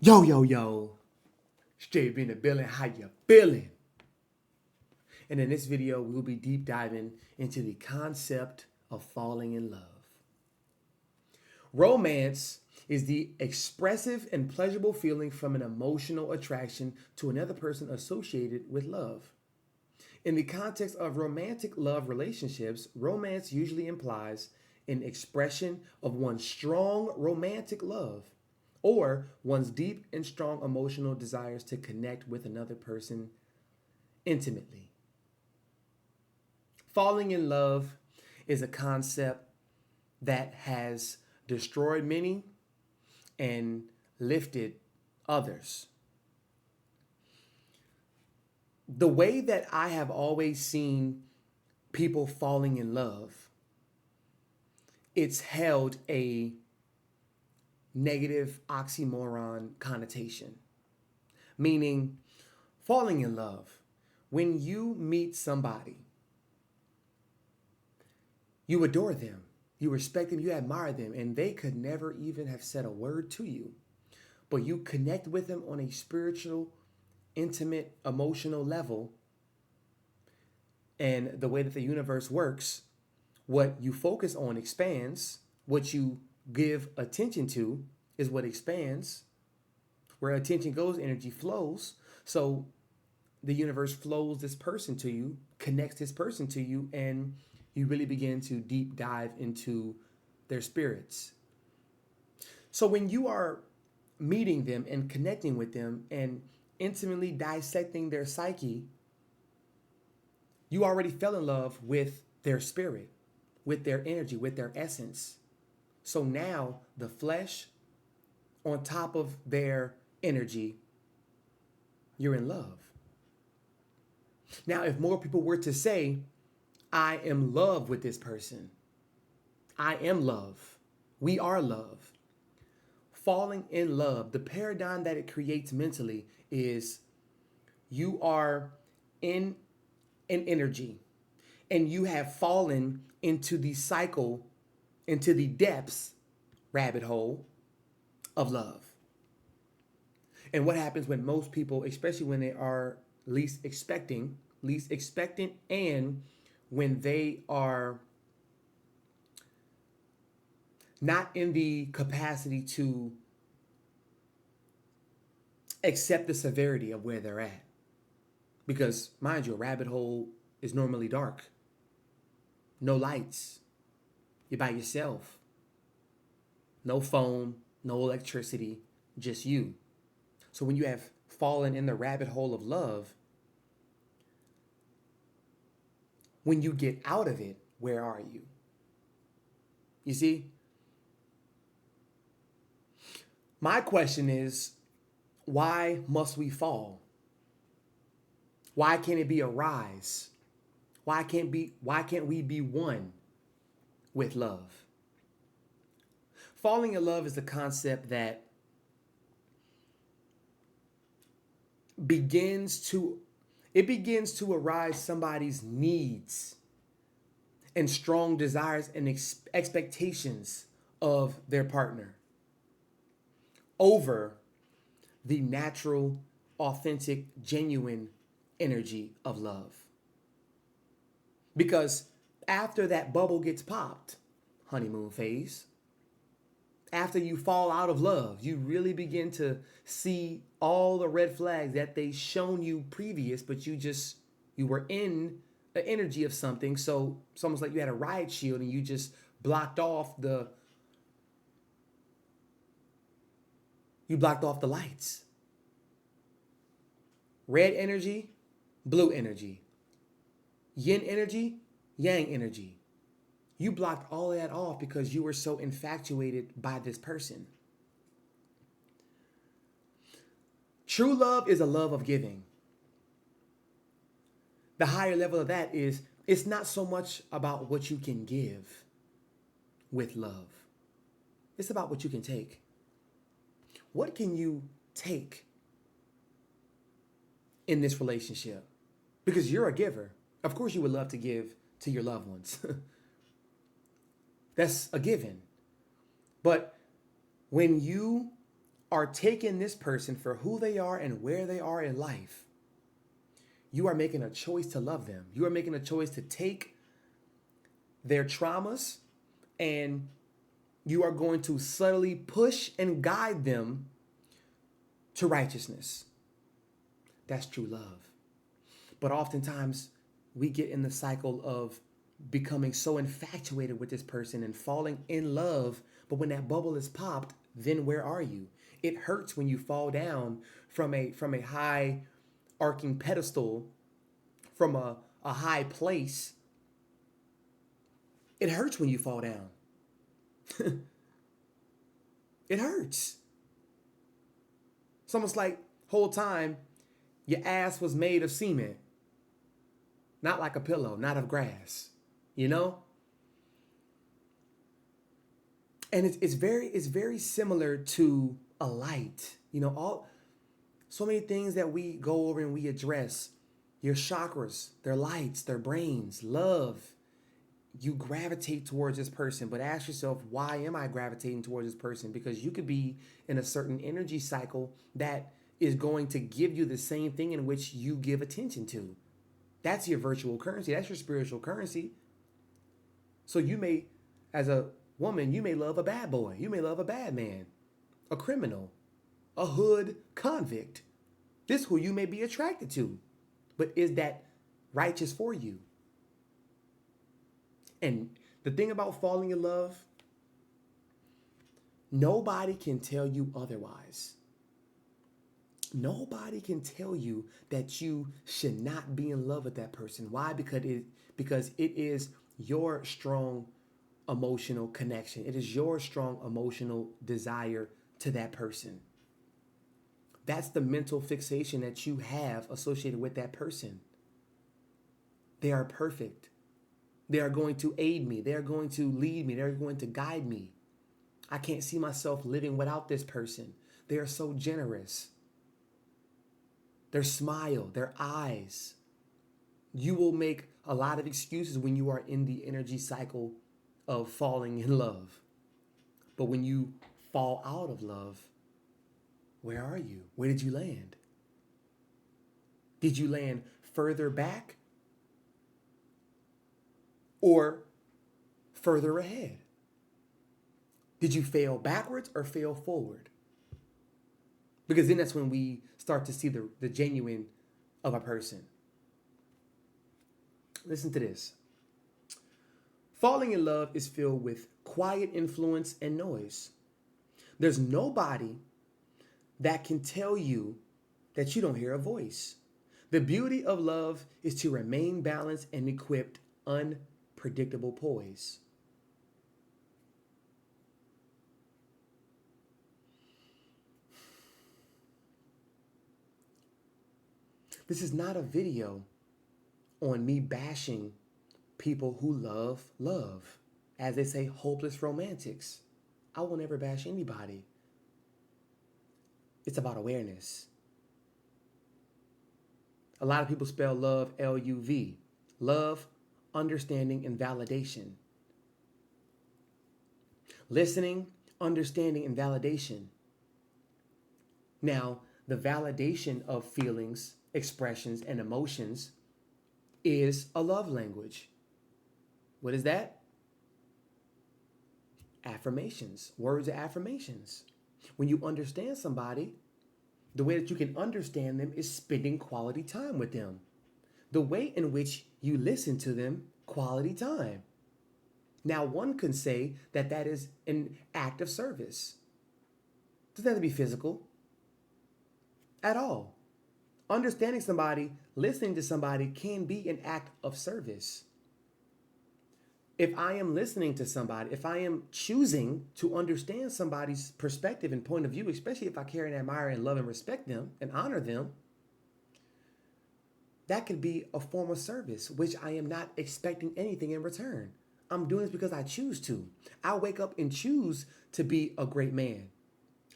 Yo, yo, yo. Straight in the building. How you feeling? And in this video, we'll be deep diving into the concept of falling in love. Romance is the expressive and pleasurable feeling from an emotional attraction to another person associated with love. In the context of romantic love relationships, romance usually implies an expression of one's strong romantic love or one's deep and strong emotional desires to connect with another person intimately. Falling in love is a concept that has destroyed many and lifted others. The way that I have always seen people falling in love, it's held a negative oxymoron connotation, meaning falling in love. When you meet somebody, you adore them, you respect them, you admire them, and they could never even have said a word to you, but you connect with them on a spiritual, intimate, emotional level. And the way that the universe works, what you focus on expands, what you give attention to is what expands. Where attention goes, energy flows. So the universe flows this person to you, connects this person to you, and you really begin to deep dive into their spirits. So when you are meeting them and connecting with them and intimately dissecting their psyche, you already fell in love with their spirit, with their energy, with their essence. So now the flesh on top of their energy, you're in love. Now, if more people were to say, I am love with this person, I am love, we are love. Falling in love, the paradigm that it creates mentally is you are in an energy and you have fallen into the cycle, into the depths, rabbit hole of love. And what happens when most people, especially when they are least expectant, and when they are not in the capacity to accept the severity of where they're at. Because, mind you, a rabbit hole is normally dark. No lights. You're by yourself. No phone, no electricity, just you. So when you have fallen in the rabbit hole of love, when you get out of it, where are you? You see? My question is, why must we fall? Why can't it be a rise? Why can't we be one with love? Falling in love is the concept that begins to arise somebody's needs and strong desires and expectations of their partner over the natural, authentic, genuine energy of love. Because after that bubble gets popped, honeymoon phase, after you fall out of love, you really begin to see all the red flags that they shown you previous, but you were in the energy of something. So it's almost like you had a riot shield and you just blocked off the lights. Red energy, blue energy. Yin energy, yang energy. You blocked all of that off because you were so infatuated by this person. True love is a love of giving. The higher level of that is, it's not so much about what you can give with love. It's about what you can take. What can you take in this relationship? Because you're a giver. Of course you would love to give to your loved ones. That's a given. But when you are taking this person for who they are and where they are in life, you are making a choice to love them. You are making a choice to take their traumas, and you are going to subtly push and guide them to righteousness. That's true love. But oftentimes we get in the cycle of becoming so infatuated with this person and falling in love. But when that bubble is popped, then where are you? It hurts when you fall down from a high arcing pedestal, from a high place. It hurts when you fall down. It hurts. It's almost like whole time your ass was made of cement. Not like a pillow, not of grass. You know? And it's very similar to a light. You know, so many things that we go over and we address. Your chakras, their lights, their brains, love. You gravitate towards this person, but ask yourself, why am I gravitating towards this person? Because you could be in a certain energy cycle that is going to give you the same thing in which you give attention to. That's your virtual currency. That's your spiritual currency. So you may, as a woman, you may love a bad boy. You may love a bad man, a criminal, a hood convict. This is who you may be attracted to. But is that righteous for you? And the thing about falling in love, nobody can tell you otherwise. Nobody can tell you that you should not be in love with that person. Why? Because it is your strong emotional connection. It is your strong emotional desire to that person. That's the mental fixation that you have associated with that person. They are perfect. They are going to aid me. They are going to lead me. They're going to guide me. I can't see myself living without this person. They are so generous. Their smile, their eyes. You will make a lot of excuses when you are in the energy cycle of falling in love. But when you fall out of love, where are you? Where did you land? Did you land further back or further ahead? Did you fail backwards or fail forward? Because then that's when we start to see the genuine of a person. Listen to this. Falling in love is filled with quiet influence and noise. There's nobody that can tell you that you don't hear a voice. The beauty of love is to remain balanced and equipped, unpredictable poise. This is not a video on me bashing people who love love. As they say, hopeless romantics. I will never bash anybody. It's about awareness. A lot of people spell love L-U-V. Love, understanding, and validation. Listening, understanding, and validation. Now, the validation of feelings, expressions, and emotions is a love language. What is that? Affirmations, words of affirmations. When you understand somebody, the way that you can understand them is spending quality time with them. The way in which you listen to them, quality time. Now, one can say that that is an act of service. It doesn't have to be physical at all. Understanding somebody, listening to somebody can be an act of service. If I am listening to somebody, if I am choosing to understand somebody's perspective and point of view, especially if I care and admire and love and respect them and honor them, that could be a form of service, which I am not expecting anything in return. I'm doing this because I choose to. I wake up and choose to be a great man.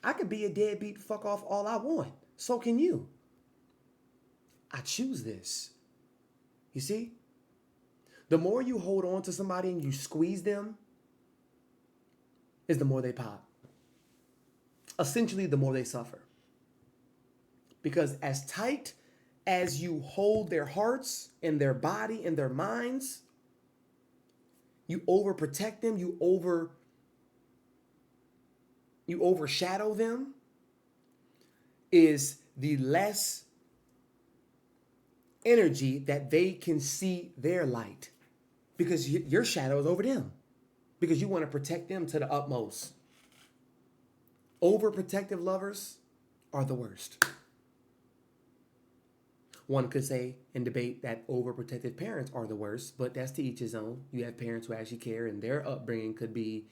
I could be a deadbeat fuck off all I want. So can you. I choose this. You see? The more you hold on to somebody and you squeeze them, is the more they pop. essentially the more they suffer. Because as tight as you hold their hearts and their body and their minds, you overprotect them, you overshadow them, is the less energy that they can see their light, because your shadow is over them, because you want to protect them to the utmost. Overprotective lovers are the worst. One could say and debate that overprotective parents are the worst, but that's to each his own. You have parents who actually care, and their upbringing could be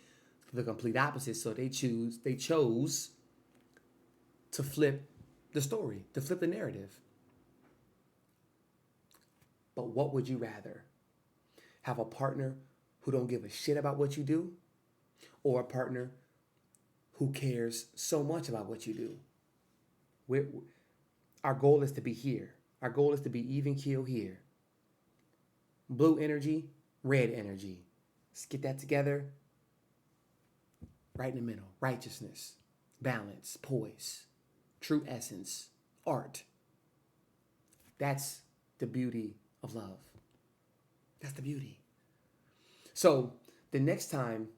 the complete opposite. So they chose to flip the story, to flip the narrative. But what would you rather? Have a partner who don't give a shit about what you do, or a partner who cares so much about what you do? Our goal is to be here. Our goal is to be even keel here. Blue energy, red energy. Let's get that together. Right in the middle. Righteousness, balance, poise, true essence, art. That's the beauty of love. That's the beauty. So the next time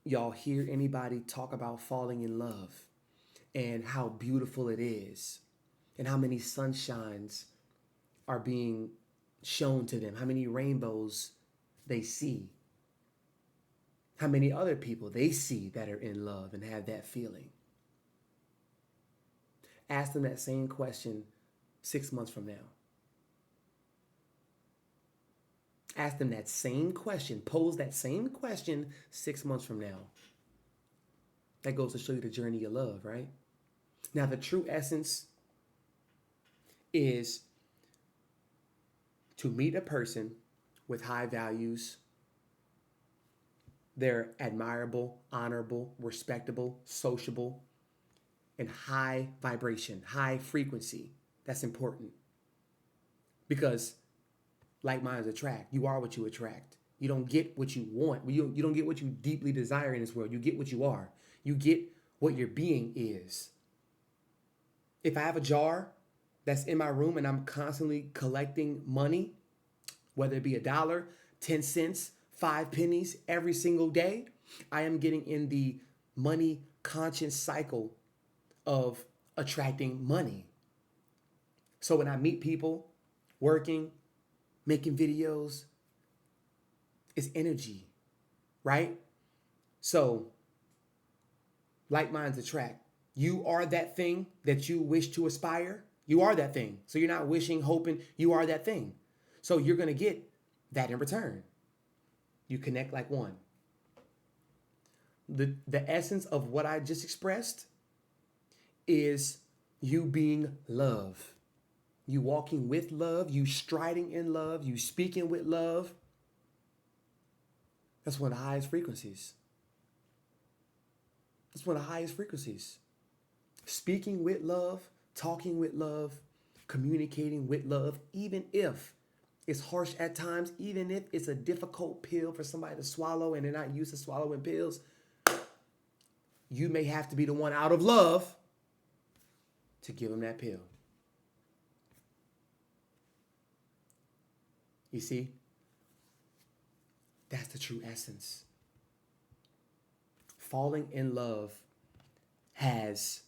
y'all hear anybody talk about falling in love and how beautiful it is, and how many sunshines are being shown to them, how many rainbows they see, how many other people they see that are in love and have that feeling, ask them that same question 6 months from now. Ask them that same question, pose that same question 6 months from now. That goes to show you the journey of love, right? Now, the true essence is to meet a person with high values. They're admirable, honorable, respectable, sociable, and high vibration, high frequency. That's important, because like minds attract. You are what you attract. You don't get what you want. You don't get what you deeply desire in this world. You get what you are. You get what your being is. If I have a jar that's in my room and I'm constantly collecting money, whether it be $1, 10 cents, 5 pennies every single day, I am getting in the money conscious cycle of attracting money. So when I meet people working, making videos, it's energy, right? So like minds attract. You are that thing that you wish to aspire. You are that thing. So you're not wishing, hoping. You are that thing. So you're going to get that in return. You connect like one. The essence of what I just expressed is you being love. You walking with love. You striding in love. You speaking with love. That's one of the highest frequencies. That's one of the highest frequencies. Speaking with love, talking with love, communicating with love, even if it's harsh at times, even if it's a difficult pill for somebody to swallow and they're not used to swallowing pills, you may have to be the one out of love to give them that pill. You see? That's the true essence. Falling in love has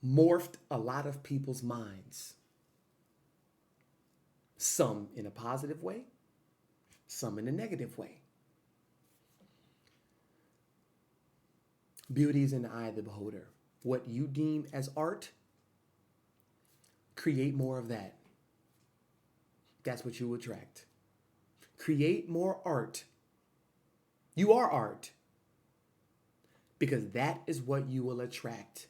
morphed a lot of people's minds. Some in a positive way, some in a negative way. Beauty is in the eye of the beholder. What you deem as art, create more of that. That's what you attract. Create more art. You are art. Because that is what you will attract.